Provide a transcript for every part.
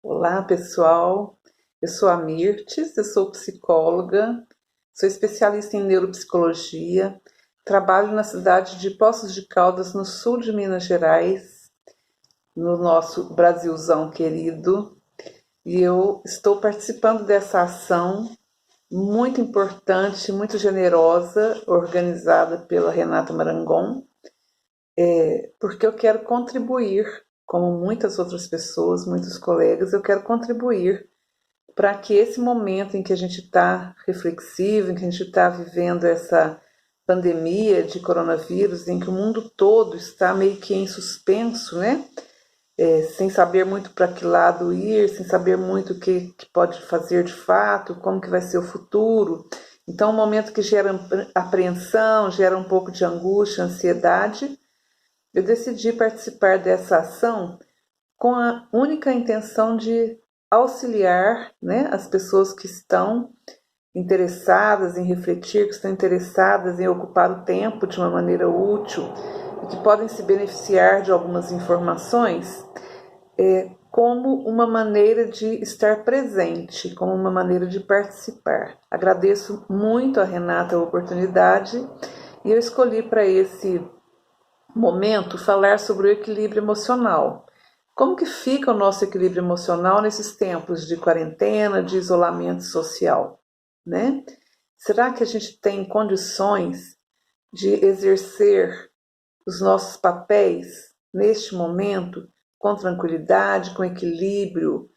Olá, pessoal. Eu sou a Mirtes, eu sou psicóloga, sou especialista em neuropsicologia, trabalho na cidade de Poços de Caldas, no sul de Minas Gerais, no nosso Brasilzão querido, e eu estou participando dessa ação muito importante, muito generosa, organizada pela Renata Marangon, porque eu quero contribuir, como muitas outras pessoas, muitos colegas, eu quero contribuir para que esse momento em que a gente está reflexivo, em que a gente está vivendo essa pandemia de coronavírus, em que o mundo todo está meio que em suspenso, né? Sem saber muito para que lado ir, sem saber muito o que pode fazer de fato, como que vai ser o futuro. Então, um momento que gera apreensão, gera um pouco de angústia, ansiedade. Eu decidi participar dessa ação com a única intenção de auxiliar, né, as pessoas que estão interessadas em refletir, que estão interessadas em ocupar o tempo de uma maneira útil e que podem se beneficiar de algumas informações, como uma maneira de estar presente, como uma maneira de participar. Agradeço muito a Renata a oportunidade e eu escolhi para esse momento falar sobre o equilíbrio emocional. Como que fica o nosso equilíbrio emocional nesses tempos de quarentena, de isolamento social, né? Será que a gente tem condições de exercer os nossos papéis neste momento com tranquilidade, com equilíbrio,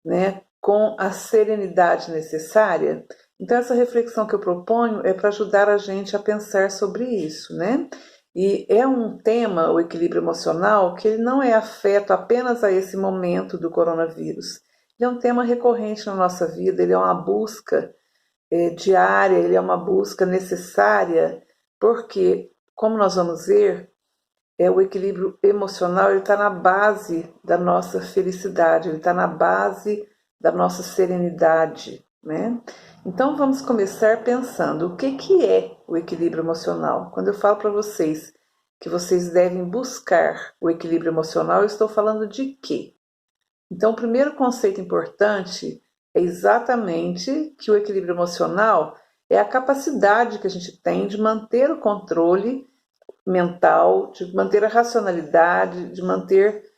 né? Com a serenidade necessária? Então essa reflexão que eu proponho é para ajudar a gente a pensar sobre isso, né? E é um tema, o equilíbrio emocional, que ele não é afeto apenas a esse momento do coronavírus. Ele é um tema recorrente na nossa vida, ele é uma busca diária, ele é uma busca necessária, porque, como nós vamos ver, o equilíbrio emocional está na base da nossa felicidade, ele está na base da nossa serenidade, né? Então vamos começar pensando o que é o equilíbrio emocional. Quando eu falo para vocês que vocês devem buscar o equilíbrio emocional, eu estou falando de quê? Então o primeiro conceito importante é exatamente que o equilíbrio emocional é a capacidade que a gente tem de manter o controle mental, de manter a racionalidade, de manter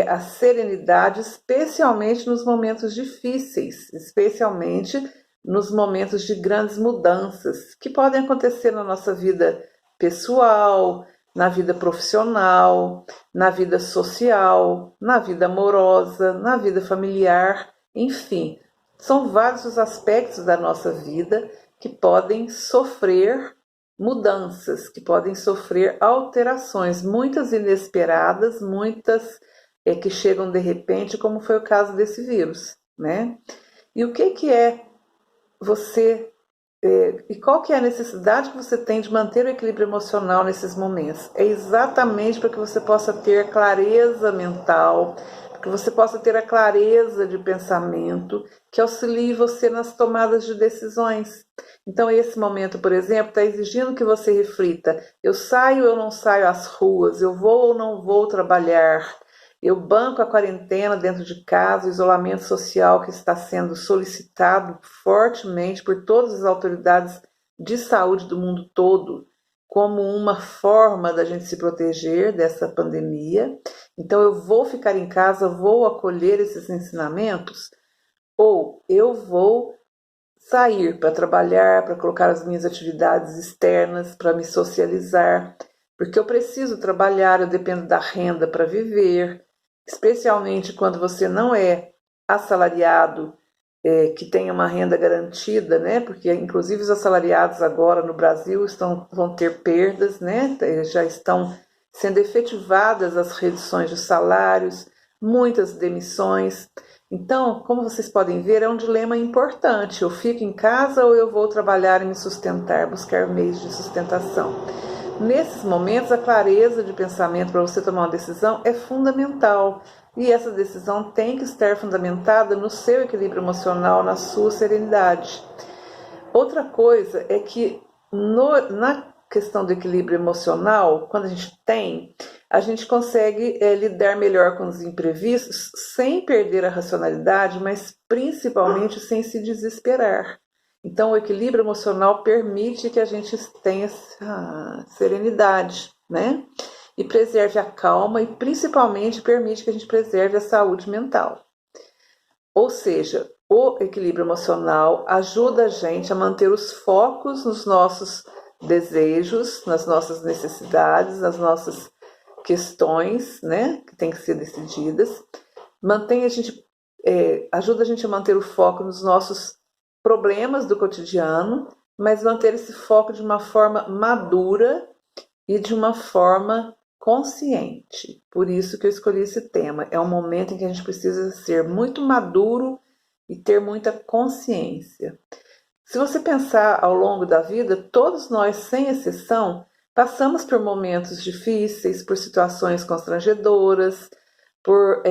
a serenidade, especialmente nos momentos difíceis, especialmente nos momentos de grandes mudanças que podem acontecer na nossa vida pessoal, na vida profissional, na vida social, na vida amorosa, na vida familiar, enfim, são vários os aspectos da nossa vida que podem sofrer mudanças, que podem sofrer alterações, muitas inesperadas, muitas que chegam de repente, como foi o caso desse vírus, né? E o que é você e qual que é a necessidade que você tem de manter o equilíbrio emocional nesses momentos? É exatamente para que você possa ter clareza mental, para que você possa ter a clareza de pensamento que auxilie você nas tomadas de decisões. Então, esse momento, por exemplo, está exigindo que você reflita: eu saio ou não saio às ruas? Eu vou ou não vou trabalhar? Eu banco a quarentena dentro de casa, o isolamento social que está sendo solicitado fortemente por todas as autoridades de saúde do mundo todo, como uma forma da gente se proteger dessa pandemia. Então, eu vou ficar em casa, vou acolher esses ensinamentos, ou eu vou sair para trabalhar, para colocar as minhas atividades externas, para me socializar, porque eu preciso trabalhar, eu dependo da renda para viver, especialmente quando você não é assalariado, que tem uma renda garantida, né? Porque inclusive os assalariados agora no Brasil vão ter perdas, né? Já estão sendo efetivadas as reduções de salários, muitas demissões. Então, como vocês podem ver, é um dilema importante. Eu fico em casa ou eu vou trabalhar e me sustentar, buscar meios de sustentação? Nesses momentos, a clareza de pensamento para você tomar uma decisão é fundamental. E essa decisão tem que estar fundamentada no seu equilíbrio emocional, na sua serenidade. Outra coisa é que na questão do equilíbrio emocional, quando a gente tem, a gente consegue lidar melhor com os imprevistos sem perder a racionalidade, mas principalmente sem se desesperar. Então, o equilíbrio emocional permite que a gente tenha essa serenidade, né? E preserve a calma e principalmente permite que a gente preserve a saúde mental. Ou seja, o equilíbrio emocional ajuda a gente a manter os focos nos nossos desejos, nas nossas necessidades, nas nossas questões, né, que têm que ser decididas. Ajuda a gente a manter o foco nos nossos problemas do cotidiano, mas manter esse foco de uma forma madura e de uma forma consciente. Por isso que eu escolhi esse tema. É um momento em que a gente precisa ser muito maduro e ter muita consciência. Se você pensar ao longo da vida, todos nós, sem exceção, passamos por momentos difíceis, por situações constrangedoras, por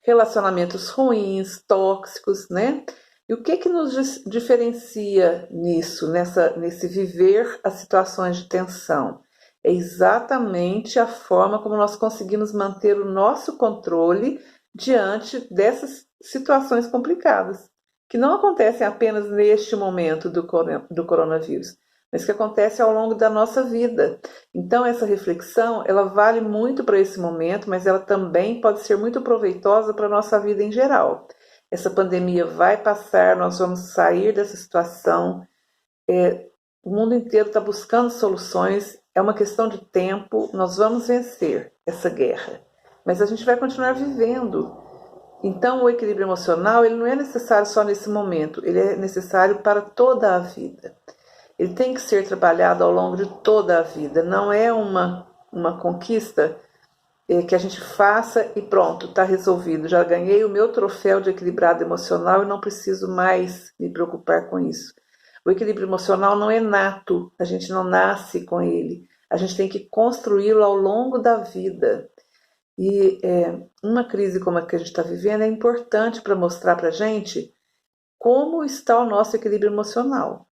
relacionamentos ruins, tóxicos, né? E o que nos diferencia nisso, nesse viver as situações de tensão? É exatamente a forma como nós conseguimos manter o nosso controle diante dessas situações complicadas, que não acontecem apenas neste momento do coronavírus, mas que acontecem ao longo da nossa vida. Então, essa reflexão, ela vale muito para esse momento, mas ela também pode ser muito proveitosa para a nossa vida em geral. Essa pandemia vai passar, nós vamos sair dessa situação. O mundo inteiro está buscando soluções, é uma questão de tempo, nós vamos vencer essa guerra. Mas a gente vai continuar vivendo. Então, o equilíbrio emocional, ele não é necessário só nesse momento, ele é necessário para toda a vida. Ele tem que ser trabalhado ao longo de toda a vida, não é uma conquista que a gente faça e pronto, está resolvido. Já ganhei o meu troféu de equilibrado emocional e não preciso mais me preocupar com isso. O equilíbrio emocional não é nato, a gente não nasce com ele. A gente tem que construí-lo ao longo da vida. E uma crise como a que a gente está vivendo é importante para mostrar para a gente como está o nosso equilíbrio emocional.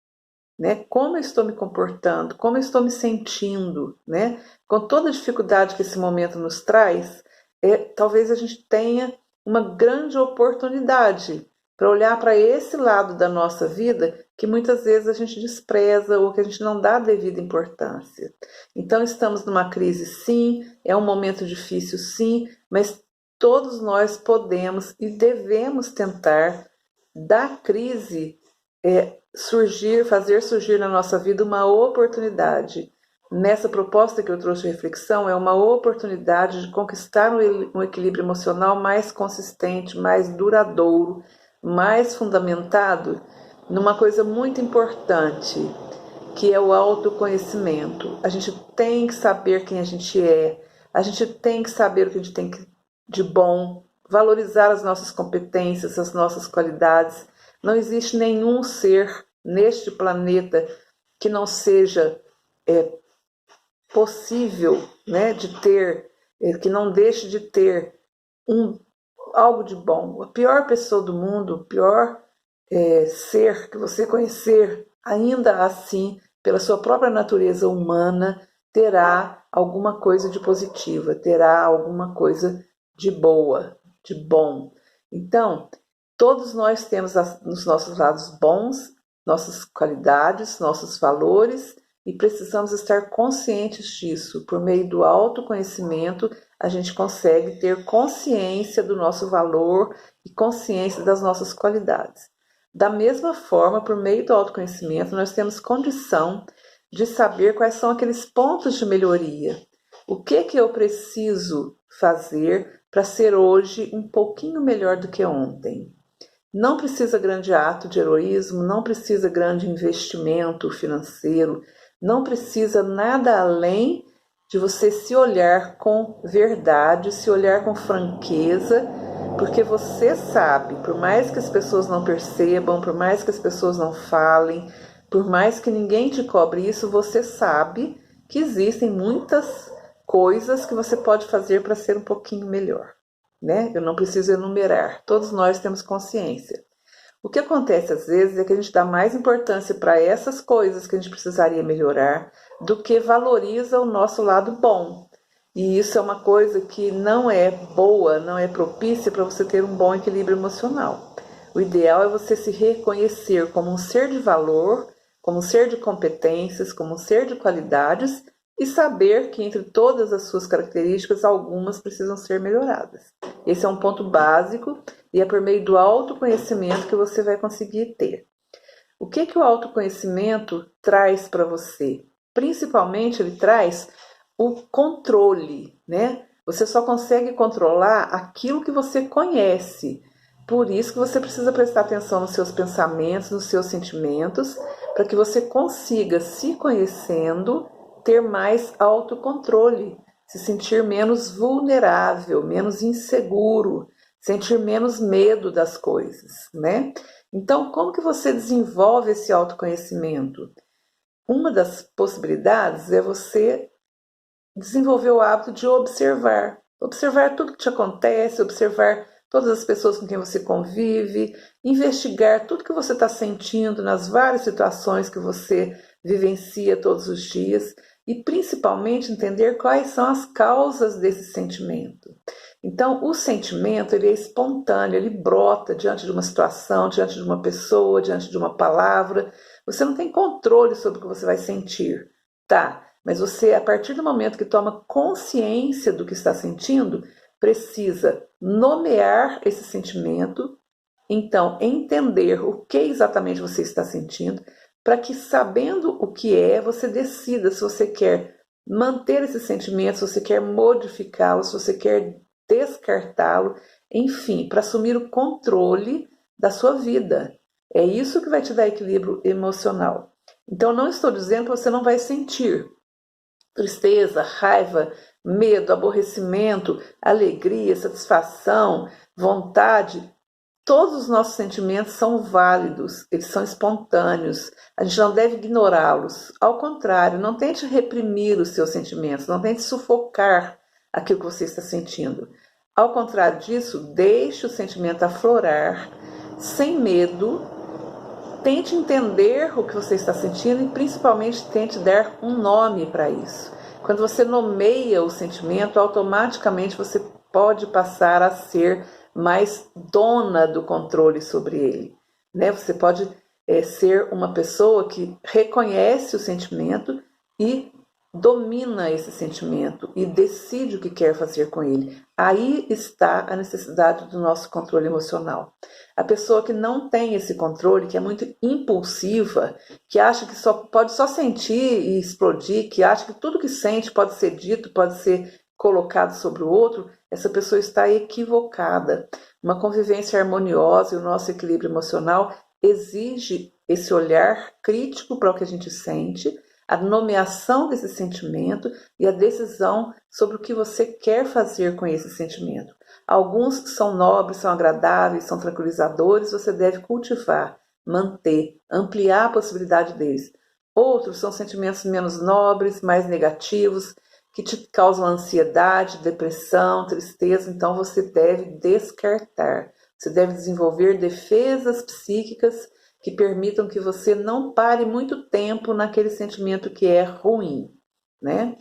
Né? Como eu estou me comportando, como eu estou me sentindo, né? Com toda a dificuldade que esse momento nos traz, talvez a gente tenha uma grande oportunidade para olhar para esse lado da nossa vida que muitas vezes a gente despreza ou que a gente não dá devida importância. Então estamos numa crise sim, é um momento difícil sim, mas todos nós podemos e devemos tentar da crise fazer surgir na nossa vida uma oportunidade. Nessa proposta que eu trouxe de reflexão, é uma oportunidade de conquistar um equilíbrio emocional mais consistente, mais duradouro, mais fundamentado numa coisa muito importante, que é o autoconhecimento. A gente tem que saber quem a gente é, a gente tem que saber o que a gente tem de bom, valorizar as nossas competências, as nossas qualidades. Não existe nenhum ser neste planeta que não seja possível, né, de ter, que não deixe de ter algo de bom. A pior pessoa do mundo, o pior ser que você conhecer, ainda assim, pela sua própria natureza humana, terá alguma coisa de positiva, terá alguma coisa de boa, de bom. Então, todos nós temos nos nossos lados bons, nossas qualidades, nossos valores, e precisamos estar conscientes disso. Por meio do autoconhecimento, a gente consegue ter consciência do nosso valor e consciência das nossas qualidades. Da mesma forma, por meio do autoconhecimento, nós temos condição de saber quais são aqueles pontos de melhoria. O que eu preciso fazer para ser hoje um pouquinho melhor do que ontem? Não precisa grande ato de heroísmo, não precisa grande investimento financeiro, não precisa nada além de você se olhar com verdade, se olhar com franqueza, porque você sabe, por mais que as pessoas não percebam, por mais que as pessoas não falem, por mais que ninguém te cobre isso, você sabe que existem muitas coisas que você pode fazer para ser um pouquinho melhor. Né? Eu não preciso enumerar, todos nós temos consciência. O que acontece às vezes é que a gente dá mais importância para essas coisas que a gente precisaria melhorar do que valoriza o nosso lado bom. E isso é uma coisa que não é boa, não é propícia para você ter um bom equilíbrio emocional. O ideal é você se reconhecer como um ser de valor, como um ser de competências, como um ser de qualidades e saber que entre todas as suas características, algumas precisam ser melhoradas. Esse é um ponto básico e é por meio do autoconhecimento que você vai conseguir ter. O que o autoconhecimento traz para você? Principalmente ele traz o controle, né? Você só consegue controlar aquilo que você conhece. Por isso que você precisa prestar atenção nos seus pensamentos, nos seus sentimentos, para que você consiga, se conhecendo, ter mais autocontrole, se sentir menos vulnerável, menos inseguro, sentir menos medo das coisas, né? Então, como que você desenvolve esse autoconhecimento? Uma das possibilidades é você desenvolver o hábito de observar. Observar tudo que te acontece, observar todas as pessoas com quem você convive, investigar tudo que você está sentindo nas várias situações que você vivencia todos os dias e principalmente entender quais são as causas desse sentimento. Então, o sentimento ele é espontâneo, ele brota diante de uma situação, diante de uma pessoa, diante de uma palavra. Você não tem controle sobre o que você vai sentir, tá? Mas você, a partir do momento que toma consciência do que está sentindo, precisa nomear esse sentimento, então entender o que exatamente você está sentindo, para que sabendo o que é, você decida se você quer manter esse sentimento, se você quer modificá-lo, se você quer descartá-lo, enfim, para assumir o controle da sua vida. É isso que vai te dar equilíbrio emocional. Então, não estou dizendo que você não vai sentir tristeza, raiva, medo, aborrecimento, alegria, satisfação, vontade. Todos os nossos sentimentos são válidos, eles são espontâneos, a gente não deve ignorá-los. Ao contrário, não tente reprimir os seus sentimentos, não tente sufocar aquilo que você está sentindo. Ao contrário disso, deixe o sentimento aflorar, sem medo, tente entender o que você está sentindo e principalmente tente dar um nome para isso. Quando você nomeia o sentimento, automaticamente você pode passar a ser mais dona do controle sobre ele, né? Você pode ser uma pessoa que reconhece o sentimento e domina esse sentimento e decide o que quer fazer com ele. Aí está a necessidade do nosso controle emocional. A pessoa que não tem esse controle, que é muito impulsiva, que acha que pode só sentir e explodir, que acha que tudo que sente pode ser dito, pode ser colocado sobre o outro, essa pessoa está equivocada. Uma convivência harmoniosa e o nosso equilíbrio emocional exige esse olhar crítico para o que a gente sente, a nomeação desse sentimento e a decisão sobre o que você quer fazer com esse sentimento. Alguns são nobres, são agradáveis, são tranquilizadores, você deve cultivar, manter, ampliar a possibilidade deles. Outros são sentimentos menos nobres, mais negativos, que te causam ansiedade, depressão, tristeza, então você deve descartar. Você deve desenvolver defesas psíquicas que permitam que você não pare muito tempo naquele sentimento que é ruim, né?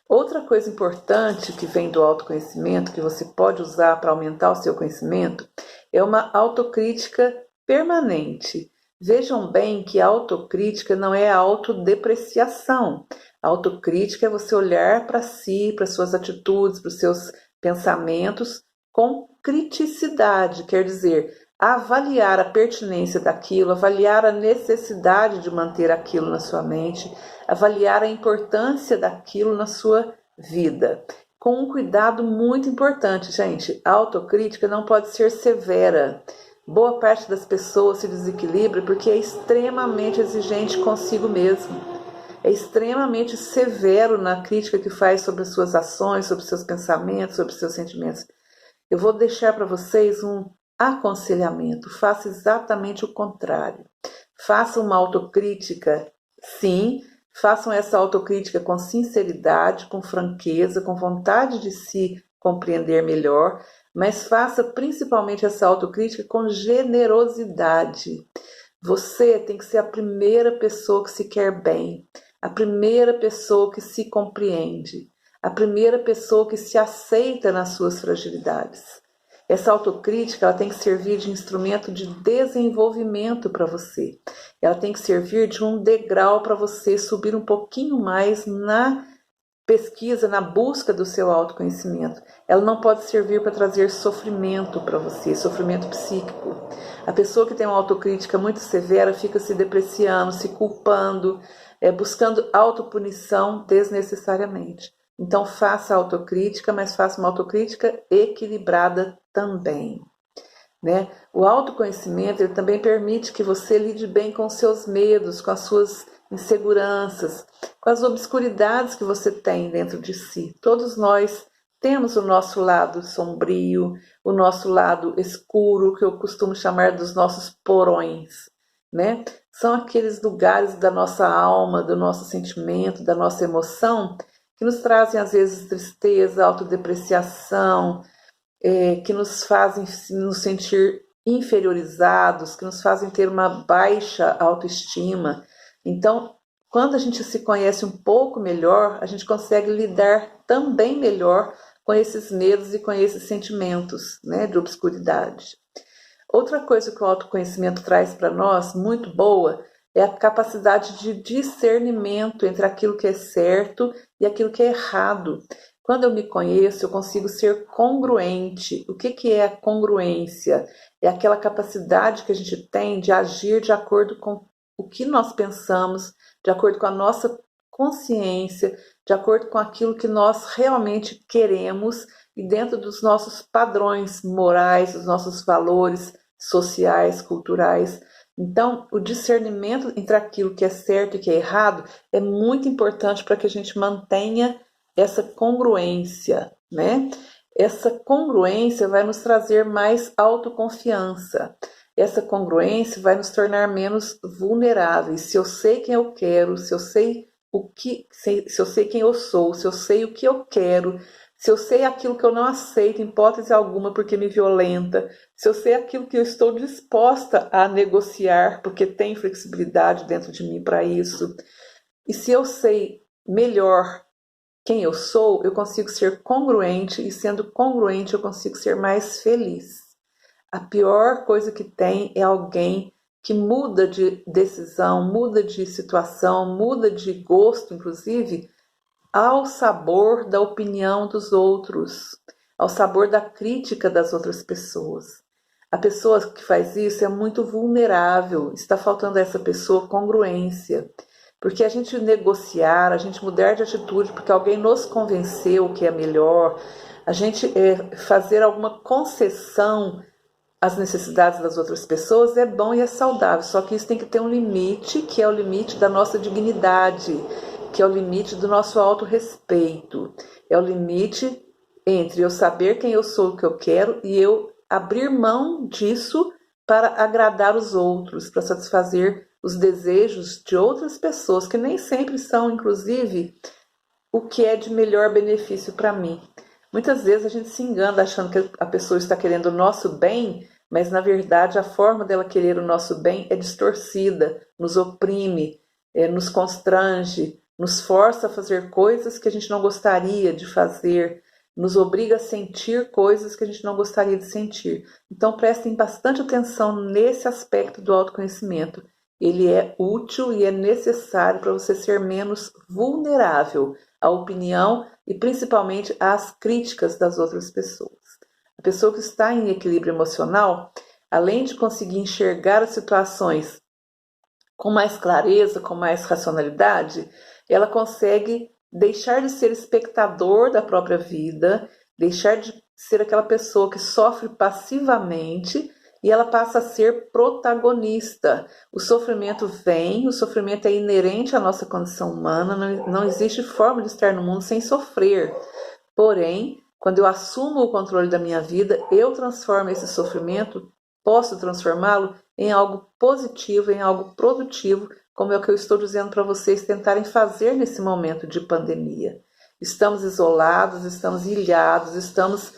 Outra coisa importante que vem do autoconhecimento, que você pode usar para aumentar o seu conhecimento, é uma autocrítica permanente. Vejam bem que a autocrítica não é a autodepreciação. A autocrítica é você olhar para si, para suas atitudes, para os seus pensamentos com criticidade, quer dizer, avaliar a pertinência daquilo, avaliar a necessidade de manter aquilo na sua mente, avaliar a importância daquilo na sua vida. Com um cuidado muito importante, gente. A autocrítica não pode ser severa. Boa parte das pessoas se desequilibra porque é extremamente exigente consigo mesmo. É extremamente severo na crítica que faz sobre as suas ações, sobre os seus pensamentos, sobre os seus sentimentos. Eu vou deixar para vocês um aconselhamento. Faça exatamente o contrário. Faça uma autocrítica, sim. Façam essa autocrítica com sinceridade, com franqueza, com vontade de se compreender melhor, mas faça principalmente essa autocrítica com generosidade. Você tem que ser a primeira pessoa que se quer bem, a primeira pessoa que se compreende, a primeira pessoa que se aceita nas suas fragilidades. Essa autocrítica ela tem que servir de instrumento de desenvolvimento para você. Ela tem que servir de um degrau para você subir um pouquinho mais na pesquisa, na busca do seu autoconhecimento. Ela não pode servir para trazer sofrimento para você, sofrimento psíquico. A pessoa que tem uma autocrítica muito severa fica se depreciando, se culpando, buscando autopunição desnecessariamente. Então faça autocrítica, mas faça uma autocrítica equilibrada também. Né? O autoconhecimento ele também permite que você lide bem com os seus medos, com as suas inseguranças, com as obscuridades que você tem dentro de si. Todos nós temos o nosso lado sombrio, o nosso lado escuro, que eu costumo chamar dos nossos porões, né? São aqueles lugares da nossa alma, do nosso sentimento, da nossa emoção, que nos trazem às vezes tristeza, autodepreciação, que nos fazem nos sentir inferiorizados, que nos fazem ter uma baixa autoestima. Então, quando a gente se conhece um pouco melhor, a gente consegue lidar também melhor com esses medos e com esses sentimentos, né, de obscuridade. Outra coisa que o autoconhecimento traz para nós, muito boa, é a capacidade de discernimento entre aquilo que é certo e aquilo que é errado. Quando eu me conheço, eu consigo ser congruente. O que é a congruência? É aquela capacidade que a gente tem de agir de acordo com o que nós pensamos, de acordo com a nossa consciência, de acordo com aquilo que nós realmente queremos e dentro dos nossos padrões morais, dos nossos valores sociais, culturais. Então, o discernimento entre aquilo que é certo e que é errado é muito importante para que a gente mantenha essa congruência, né? Essa congruência vai nos trazer mais autoconfiança. Essa congruência vai nos tornar menos vulneráveis. Se eu sei quem eu quero, se eu sei se eu sei quem eu sou, se eu sei o que eu quero, se eu sei aquilo que eu não aceito em hipótese alguma porque me violenta, se eu sei aquilo que eu estou disposta a negociar porque tem flexibilidade dentro de mim para isso, e se eu sei melhor quem eu sou, eu consigo ser congruente e sendo congruente eu consigo ser mais feliz. A pior coisa que tem é alguém que muda de decisão, muda de situação, muda de gosto, inclusive, ao sabor da opinião dos outros, ao sabor da crítica das outras pessoas. A pessoa que faz isso é muito vulnerável, está faltando a essa pessoa congruência. Porque a gente negociar, a gente mudar de atitude porque alguém nos convenceu que é melhor, a gente fazer alguma concessão às necessidades das outras pessoas é bom e é saudável, só que isso tem que ter um limite, que é o limite da nossa dignidade, que é o limite do nosso autorrespeito, é o limite entre eu saber quem eu sou, o que eu quero, e eu abrir mão disso para agradar os outros, para satisfazer os desejos de outras pessoas, que nem sempre são, inclusive, o que é de melhor benefício para mim. Muitas vezes a gente se engana achando que a pessoa está querendo o nosso bem, mas na verdade a forma dela querer o nosso bem é distorcida, nos oprime, nos constrange, nos força a fazer coisas que a gente não gostaria de fazer, nos obriga a sentir coisas que a gente não gostaria de sentir. Então prestem bastante atenção nesse aspecto do autoconhecimento. Ele é útil e é necessário para você ser menos vulnerável à opinião e principalmente às críticas das outras pessoas. A pessoa que está em equilíbrio emocional, além de conseguir enxergar as situações com mais clareza, com mais racionalidade, ela consegue deixar de ser espectador da própria vida, deixar de ser aquela pessoa que sofre passivamente e ela passa a ser protagonista. O sofrimento vem, o sofrimento é inerente à nossa condição humana, não existe forma de estar no mundo sem sofrer. Porém, quando eu assumo o controle da minha vida, eu transformo esse sofrimento, posso transformá-lo em algo positivo, em algo produtivo, como é o que eu estou dizendo para vocês tentarem fazer nesse momento de pandemia. Estamos isolados, estamos ilhados, estamos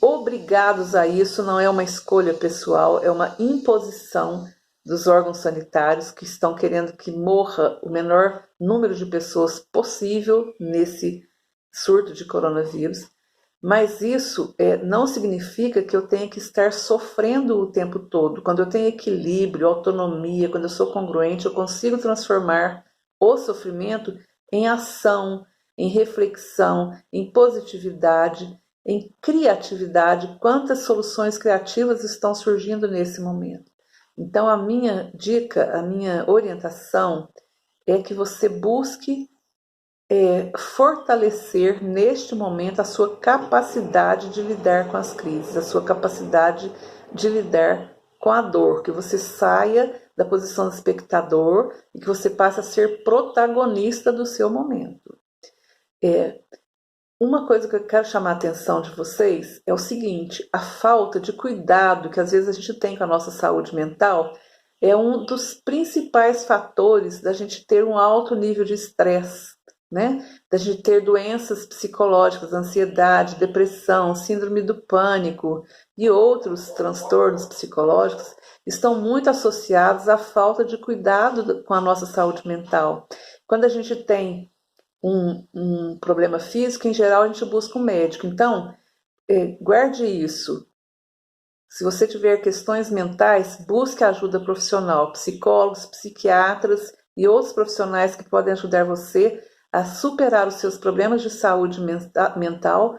obrigados a isso, não é uma escolha pessoal, é uma imposição dos órgãos sanitários que estão querendo que morra o menor número de pessoas possível nesse surto de coronavírus, mas isso não significa que eu tenha que estar sofrendo o tempo todo. Quando eu tenho equilíbrio, autonomia, quando eu sou congruente, eu consigo transformar o sofrimento em ação, em reflexão, em positividade, em criatividade. Quantas soluções criativas estão surgindo nesse momento? Então, a minha dica, a minha orientação é que você busque fortalecer neste momento a sua capacidade de lidar com as crises, a sua capacidade de lidar com a dor, que você saia da posição de espectador e que você passe a ser protagonista do seu momento. Uma coisa que eu quero chamar a atenção de vocês é o seguinte: a falta de cuidado que às vezes a gente tem com a nossa saúde mental é um dos principais fatores da gente ter um alto nível de estresse, né? Da gente ter doenças psicológicas, ansiedade, depressão, síndrome do pânico e outros transtornos psicológicos estão muito associados à falta de cuidado com a nossa saúde mental. Quando a gente tem um problema físico, em geral a gente busca um médico. Então, guarde isso. Se você tiver questões mentais, busque ajuda profissional, psicólogos, psiquiatras e outros profissionais que podem ajudar você a superar os seus problemas de saúde mental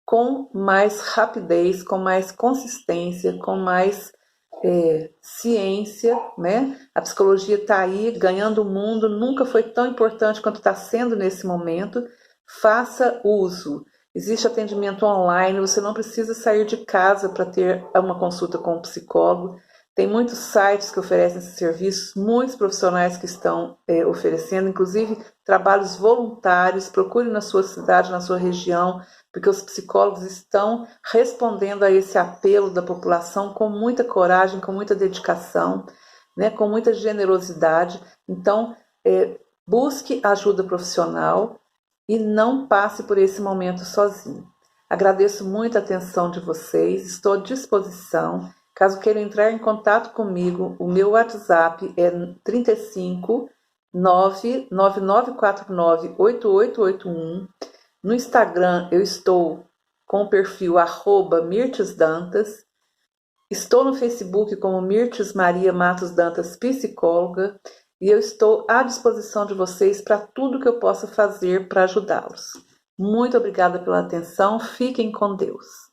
com mais rapidez, com mais consistência, com mais ciência, né? A psicologia está aí ganhando o mundo, nunca foi tão importante quanto está sendo nesse momento. Faça uso. Existe atendimento online, você não precisa sair de casa para ter uma consulta com um psicólogo. Tem muitos sites que oferecem esses serviços, muitos profissionais que estão oferecendo, inclusive trabalhos voluntários. Procure na sua cidade, na sua região, porque os psicólogos estão respondendo a esse apelo da população com muita coragem, com muita dedicação, né, com muita generosidade. Então, busque ajuda profissional e não passe por esse momento sozinho. Agradeço muito a atenção de vocês, estou à disposição. Caso queiram entrar em contato comigo, o meu WhatsApp é 35 99949 8881. No Instagram eu estou com o perfil @mirtesdantas. Estou no Facebook como Mirtes Maria Matos Dantas Psicóloga e eu estou à disposição de vocês para tudo que eu possa fazer para ajudá-los. Muito obrigada pela atenção, fiquem com Deus.